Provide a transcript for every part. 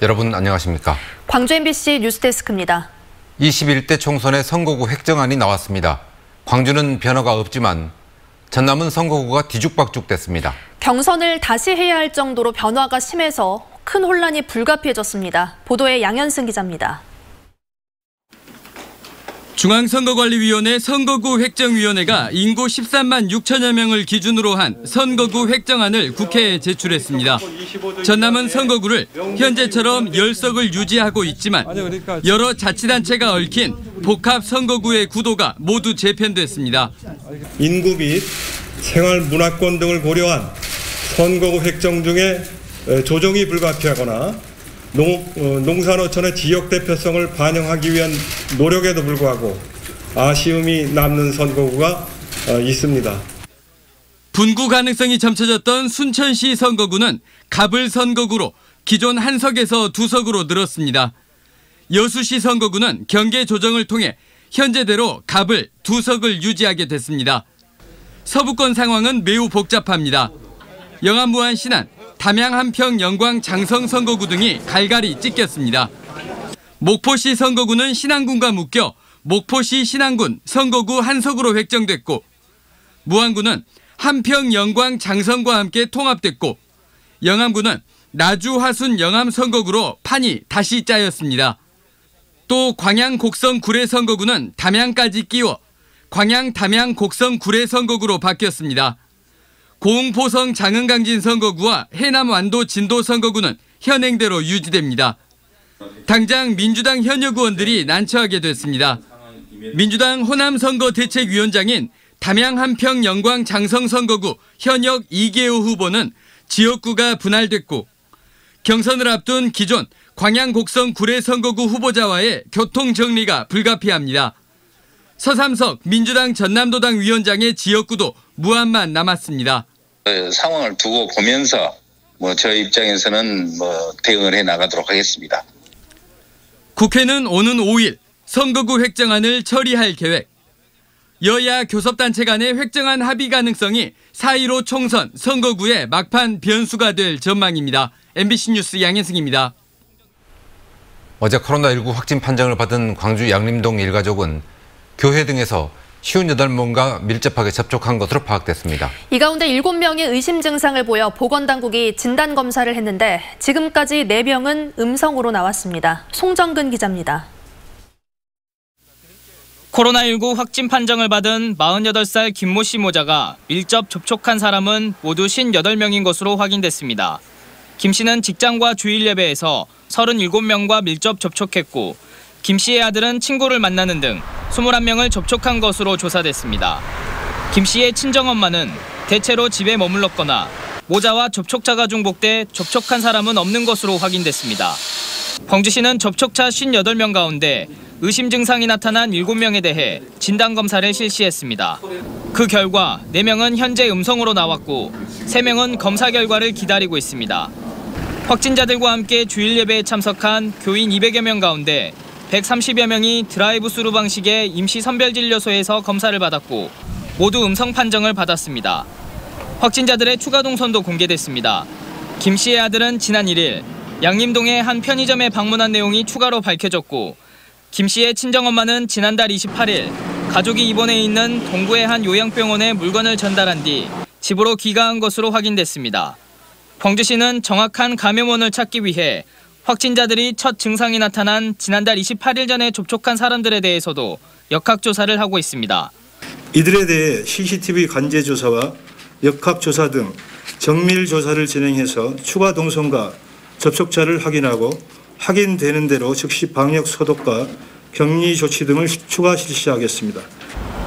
여러분 안녕하십니까? 광주 MBC 뉴스데스크입니다. 21대 총선의 선거구 획정안이 나왔습니다. 광주는 변화가 없지만 전남은 선거구가 뒤죽박죽됐습니다. 경선을 다시 해야 할 정도로 변화가 심해서 큰 혼란이 불가피해졌습니다. 보도에 양현승 기자입니다. 중앙선거관리위원회 선거구 획정위원회가 인구 13만 6천여 명을 기준으로 한 선거구 획정안을 국회에 제출했습니다. 전남은 선거구를 현재처럼 10석을 유지하고 있지만 여러 자치단체가 얽힌 복합 선거구의 구도가 모두 재편됐습니다. 인구 및 생활 문화권 등을 고려한 선거구 획정 중에 조정이 불가피하거나 농산어촌의 지역 대표성을 반영하기 위한 노력에도 불구하고 아쉬움이 남는 선거구가 있습니다. 분구 가능성이 점쳐졌던 순천시 선거구는 갑을 선거구로 기존 1석에서 2석으로 늘었습니다. 여수시 선거구는 경계 조정을 통해 현재대로 갑을 2석을 유지하게 됐습니다. 서부권 상황은 매우 복잡합니다. 영암, 무안, 신안, 담양, 한평, 영광, 장성 선거구 등이 갈갈이 찢겼습니다. 목포시 선거구는 신안군과 묶여 목포시 신안군 선거구 1석으로 획정됐고, 무안구는 한평, 영광, 장성과 함께 통합됐고, 영암구는 나주, 화순, 영암 선거구로 판이 다시 짜였습니다. 또 광양, 곡성, 구례 선거구는 담양까지 끼워 광양, 담양, 곡성, 구례 선거구로 바뀌었습니다. 고흥, 포성, 장흥, 강진 선거구와 해남, 완도, 진도 선거구는 현행대로 유지됩니다. 당장 민주당 현역 의원들이 난처하게 됐습니다. 민주당 호남 선거대책위원장인 담양, 한평, 영광, 장성 선거구 현역 이계호 후보는 지역구가 분할됐고, 경선을 앞둔 기존 광양, 곡성, 구례 선거구 후보자와의 교통 정리가 불가피합니다. 서삼석 민주당 전남도당 위원장의 지역구도 무안만 남았습니다. 상황을 두고 보면서 저희 입장에서는 대응을 해 나가도록 하겠습니다. 국회는 오는 5일 선거구 획정안을 처리할 계획. 여야 교섭단체 간의 획정안 합의 가능성이 4.15 총선 선거구의 막판 변수가 될 전망입니다. MBC 뉴스 양현승입니다. 어제 코로나19 확진 판정을 받은 광주 양림동 일가족은 교회 등에서 58명과 밀접하게 접촉한 것으로 파악됐습니다. 이 가운데 7명이 의심 증상을 보여 보건당국이 진단검사를 했는데 지금까지 4명은 음성으로 나왔습니다. 송정근 기자입니다. 코로나19 확진 판정을 받은 48살 김모 씨 모자가 밀접 접촉한 사람은 모두 58명인 것으로 확인됐습니다. 김 씨는 직장과 주일 예배에서 37명과 밀접 접촉했고, 김 씨의 아들은 친구를 만나는 등 21명을 접촉한 것으로 조사됐습니다. 김 씨의 친정엄마는 대체로 집에 머물렀거나 모자와 접촉자가 중복돼 접촉한 사람은 없는 것으로 확인됐습니다. 광주시는 접촉자 58명 가운데 의심 증상이 나타난 7명에 대해 진단검사를 실시했습니다. 그 결과 4명은 현재 음성으로 나왔고 3명은 검사 결과를 기다리고 있습니다. 확진자들과 함께 주일 예배에 참석한 교인 200여 명 가운데 130여 명이 드라이브 스루 방식의 임시 선별진료소에서 검사를 받았고 모두 음성 판정을 받았습니다. 확진자들의 추가 동선도 공개됐습니다. 김 씨의 아들은 지난 1일 양림동의 한 편의점에 방문한 내용이 추가로 밝혀졌고, 김 씨의 친정엄마는 지난달 28일 가족이 입원해 있는 동구의 한 요양병원에 물건을 전달한 뒤 집으로 귀가한 것으로 확인됐습니다. 광주시는 정확한 감염원을 찾기 위해 확진자들이 첫 증상이 나타난 지난달 28일 전에 접촉한 사람들에 대해서도 역학조사를 하고 있습니다. 이들에 대해 CCTV 관제조사와 역학조사 등 정밀조사를 진행해서 추가 동선과 접촉자를 확인하고 확인되는 대로 즉시 방역 소독과 격리 조치 등을 추가 실시하겠습니다.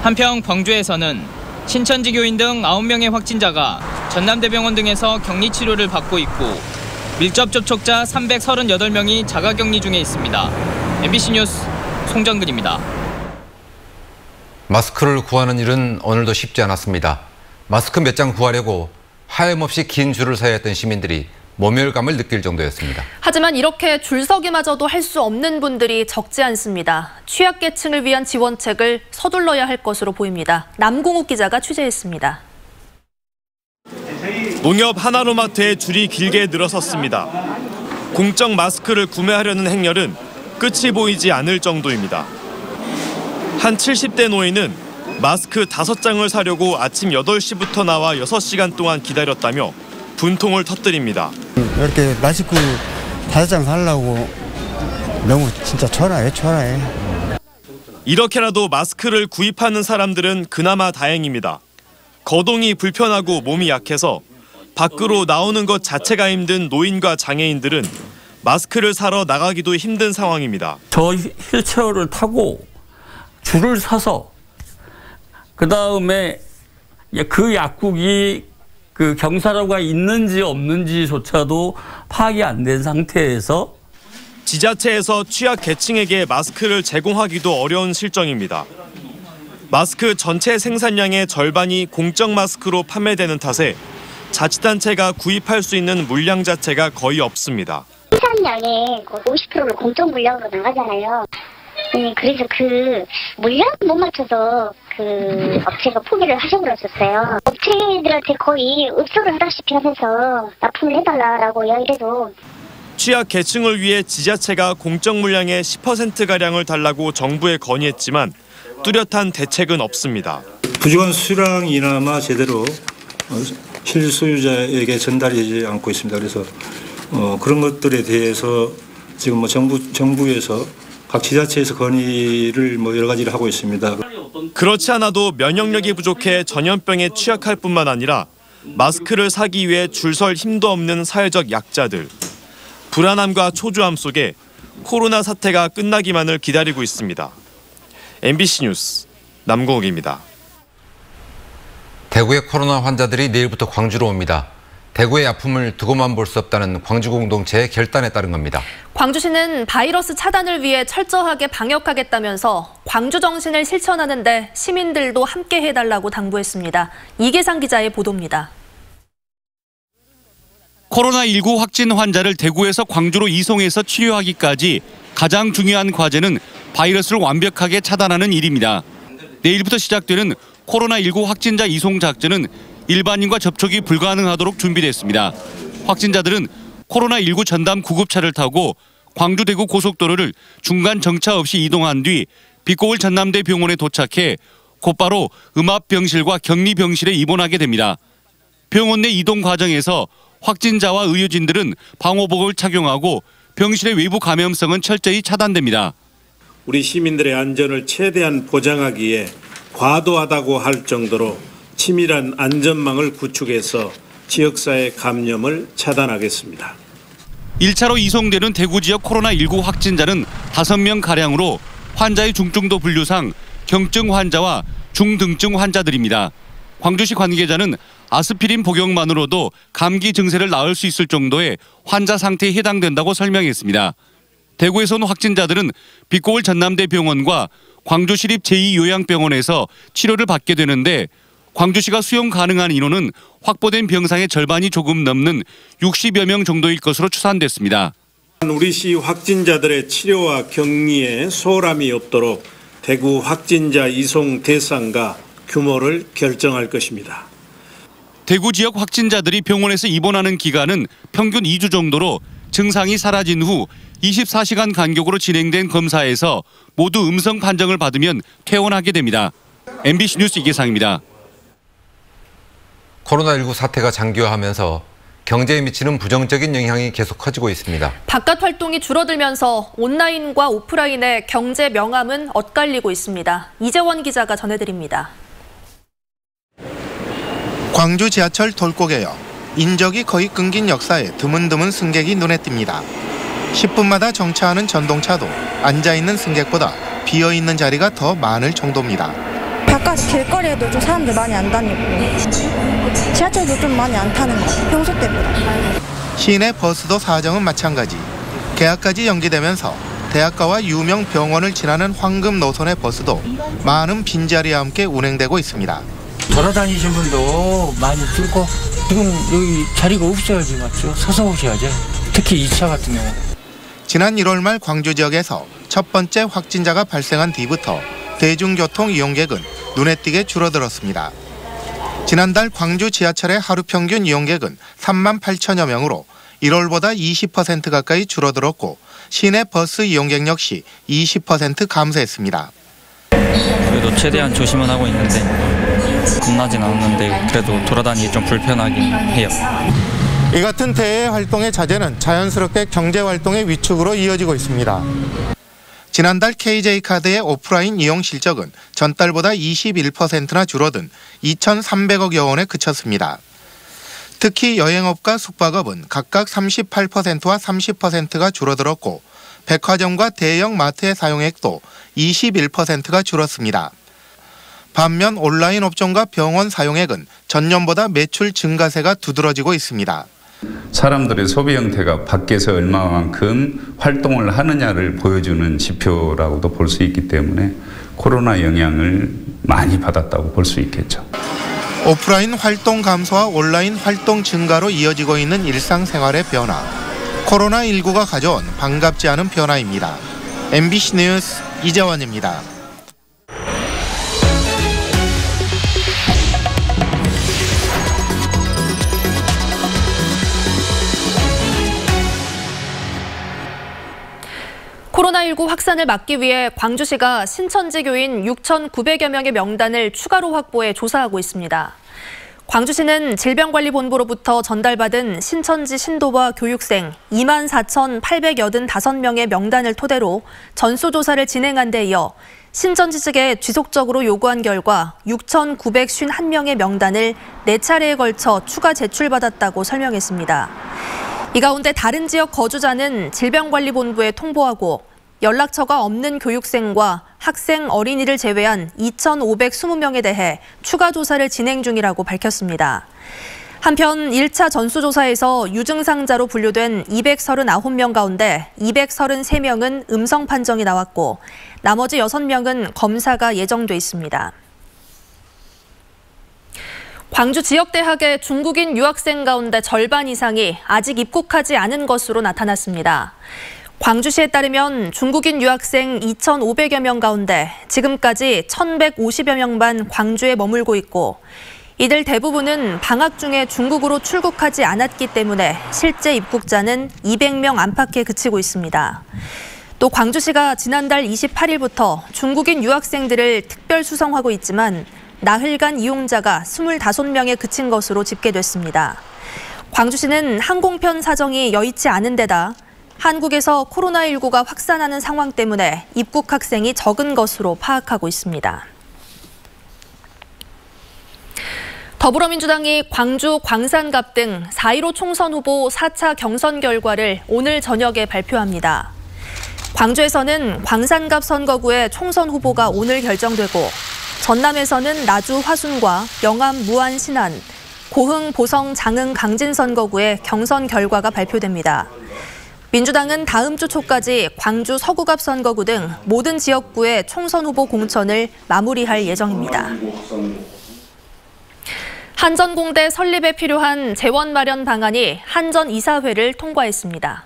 한편 광주에서는 신천지 교인 등 9명의 확진자가 전남대병원 등에서 격리 치료를 받고 있고, 밀접 접촉자 338명이 자가격리 중에 있습니다. MBC 뉴스 송정근입니다. 마스크를 구하는 일은 오늘도 쉽지 않았습니다. 마스크 몇 장 구하려고 하염없이 긴 줄을 서야 했던 시민들이 모멸감을 느낄 정도였습니다. 하지만 이렇게 줄서기마저도 할 수 없는 분들이 적지 않습니다. 취약계층을 위한 지원책을 서둘러야 할 것으로 보입니다. 남궁욱 기자가 취재했습니다. 농협 하나로마트에 줄이 길게 늘어섰습니다. 공적 마스크를 구매하려는 행렬은 끝이 보이지 않을 정도입니다. 한 70대 노인은 마스크 5장을 사려고 아침 8시부터 나와 6시간 동안 기다렸다며 분통을 터뜨립니다. 이렇게 마스크 5장 살려고 너무 진짜 초라해. 이렇게라도 마스크를 구입하는 사람들은 그나마 다행입니다. 거동이 불편하고 몸이 약해서 밖으로 나오는 것 자체가 힘든 노인과 장애인들은 마스크를 사러 나가기도 힘든 상황입니다. 저 휠체어를 타고 줄을 서서 그다음에 그 약국이 그 경사로가 있는지 없는지조차도 파악이 안 된 상태에서 지자체에서 취약 계층에게 마스크를 제공하기도 어려운 실정입니다. 마스크 전체 생산량의 절반이 공적 마스크로 판매되는 탓에 자치단체가 구입할 수 있는 물량 자체가 거의 없습니다. 생산량의 50%를 공적 물량으로 나가잖아요. 그래서 그 물량 못 맞춰서 그 업체가 포기를 하셔버렸었어요. 업체들한테 거의 읍소를 하다시피 하면서 납품을 해달라고 이야기를 해도 취약 계층을 위해 지자체가 공적 물량의 10%가량을 달라고 정부에 건의했지만 뚜렷한 대책은 없습니다. 부족한 수량이나마 제대로 실소유자에게 전달되지 않고 있습니다. 그래서 그런 것들에 대해서 지금 정부에서 각 지자체에서 건의를 여러 가지를 하고 있습니다. 그렇지 않아도 면역력이 부족해 전염병에 취약할 뿐만 아니라 마스크를 사기 위해 줄 설 힘도 없는 사회적 약자들. 불안함과 초조함 속에 코로나 사태가 끝나기만을 기다리고 있습니다. MBC 뉴스 남궁욱입니다. 대구의 코로나 환자들이 내일부터 광주로 옵니다. 대구의 아픔을 두고만 볼 수 없다는 광주 공동체의 결단에 따른 겁니다. 광주시는 바이러스 차단을 위해 철저하게 방역하겠다면서 광주 정신을 실천하는 데 시민들도 함께 해달라고 당부했습니다. 이계상 기자의 보도입니다. 코로나19 확진 환자를 대구에서 광주로 이송해서 치료하기까지 가장 중요한 과제는 바이러스를 완벽하게 차단하는 일입니다. 내일부터 시작되는 코로나19 확진자 이송 작전은 일반인과 접촉이 불가능하도록 준비됐습니다. 확진자들은 코로나19 전담 구급차를 타고 광주 대구 고속도로를 중간 정차 없이 이동한 뒤 빛고울 전남대 병원에 도착해 곧바로 음압병실과 격리병실에 입원하게 됩니다. 병원 내 이동 과정에서 확진자와 의료진들은 방호복을 착용하고 병실의 외부 감염성은 철저히 차단됩니다. 우리 시민들의 안전을 최대한 보장하기에 과도하다고 할 정도로 치밀한 안전망을 구축해서 지역사회 감염을 차단하겠습니다. 1차로 이송되는 대구 지역 코로나19 확진자는 5명가량으로 환자의 중증도 분류상 경증 환자와 중등증 환자들입니다. 광주시 관계자는 아스피린 복용만으로도 감기 증세를 나을 수 있을 정도의 환자 상태에 해당된다고 설명했습니다. 대구에서 온 확진자들은 빛고울 전남대 병원과 광주시립 제2요양병원에서 치료를 받게 되는데 광주시가 수용 가능한 인원은 확보된 병상의 절반이 조금 넘는 60여 명 정도일 것으로 추산됐습니다. 우리 시 확진자들의 치료와 격리에 소홀함이 없도록 대구 확진자 이송 대상과 규모를 결정할 것입니다. 대구 지역 확진자들이 병원에서 입원하는 기간은 평균 2주 정도로 증상이 사라진 후 24시간 간격으로 진행된 검사에서 모두 음성 판정을 받으면 퇴원하게 됩니다. MBC 뉴스 이계상입니다. 코로나19 사태가 장기화하면서 경제에 미치는 부정적인 영향이 계속 커지고 있습니다. 바깥 활동이 줄어들면서 온라인과 오프라인의 경제 명암은 엇갈리고 있습니다. 이재원 기자가 전해드립니다. 광주 지하철 돌고개역, 인적이 거의 끊긴 역사에 드문드문 승객이 눈에 띕니다. 10분마다 정차하는 전동차도 앉아있는 승객보다 비어있는 자리가 더 많을 정도입니다. 바깥 길거리에도 좀 사람들 많이 안 다니고 지하철도 좀 많이 안 타는 것 같아요. 평소 때보다. 시내 버스도 사정은 마찬가지. 개학까지 연기되면서 대학가와 유명 병원을 지나는 황금 노선의 버스도 많은 빈자리와 함께 운행되고 있습니다. 돌아다니신 분도 많이 줄고 지금 여기 자리가 없어야지 맞죠? 서서 오셔야죠. 특히 2차 같은 경우. 지난 1월 말 광주 지역에서 첫 번째 확진자가 발생한 뒤부터 대중교통 이용객은 눈에 띄게 줄어들었습니다. 지난달 광주 지하철의 하루 평균 이용객은 3만 8천여 명으로 1월보다 20% 가까이 줄어들었고 시내 버스 이용객 역시 20% 감소했습니다. 그래도 최대한 조심은 하고 있는데 겁나진 않았는데 그래도 돌아다니기 좀 불편하긴 해요. 이 같은 대외 활동의 자제는 자연스럽게 경제활동의 위축으로 이어지고 있습니다. 지난달 KJ카드의 오프라인 이용 실적은 전달보다 21%나 줄어든 2,300억여 원에 그쳤습니다. 특히 여행업과 숙박업은 각각 38%와 30%가 줄어들었고 백화점과 대형 마트의 사용액도 21%가 줄었습니다. 반면 온라인 업종과 병원 사용액은 전년보다 매출 증가세가 두드러지고 있습니다. 사람들의 소비 형태가 밖에서 얼마만큼 활동을 하느냐를 보여주는 지표라고도 볼 수 있기 때문에 코로나 영향을 많이 받았다고 볼 수 있겠죠. 오프라인 활동 감소와 온라인 활동 증가로 이어지고 있는 일상생활의 변화. 코로나19가 가져온 반갑지 않은 변화입니다. MBC 뉴스 이재원입니다. 코로나19 확산을 막기 위해 광주시가 신천지 교인 6,900여 명의 명단을 추가로 확보해 조사하고 있습니다. 광주시는 질병관리본부로부터 전달받은 신천지 신도와 교육생 24,885명의 명단을 토대로 전수조사를 진행한 데 이어 신천지 측에 지속적으로 요구한 결과 6,951명의 명단을 4차례에 걸쳐 추가 제출받았다고 설명했습니다. 이 가운데 다른 지역 거주자는 질병관리본부에 통보하고 연락처가 없는 교육생과 학생 어린이를 제외한 2,520명에 대해 추가 조사를 진행 중이라고 밝혔습니다. 한편 1차 전수조사에서 유증상자로 분류된 239명 가운데 233명은 음성 판정이 나왔고 나머지 6명은 검사가 예정돼 있습니다. 광주 지역대학의 중국인 유학생 가운데 절반 이상이 아직 입국하지 않은 것으로 나타났습니다. 광주시에 따르면 중국인 유학생 2,500여 명 가운데 지금까지 1,150여 명만 광주에 머물고 있고 이들 대부분은 방학 중에 중국으로 출국하지 않았기 때문에 실제 입국자는 200명 안팎에 그치고 있습니다. 또 광주시가 지난달 28일부터 중국인 유학생들을 특별 수송하고 있지만 나흘간 이용자가 25명에 그친 것으로 집계됐습니다. 광주시는 항공편 사정이 여의치 않은 데다 한국에서 코로나19가 확산하는 상황 때문에 입국 학생이 적은 것으로 파악하고 있습니다. 더불어민주당이 광주 광산갑 등 4.15 총선 후보 4차 경선 결과를 오늘 저녁에 발표합니다. 광주에서는 광산갑 선거구의 총선 후보가 오늘 결정되고 전남에서는 나주 화순과 영암 무안 신안, 고흥 보성 장흥 강진 선거구의 경선 결과가 발표됩니다. 민주당은 다음 주 초까지 광주 서구갑 선거구 등 모든 지역구의 총선 후보 공천을 마무리할 예정입니다. 한전공대 설립에 필요한 재원 마련 방안이 한전이사회를 통과했습니다.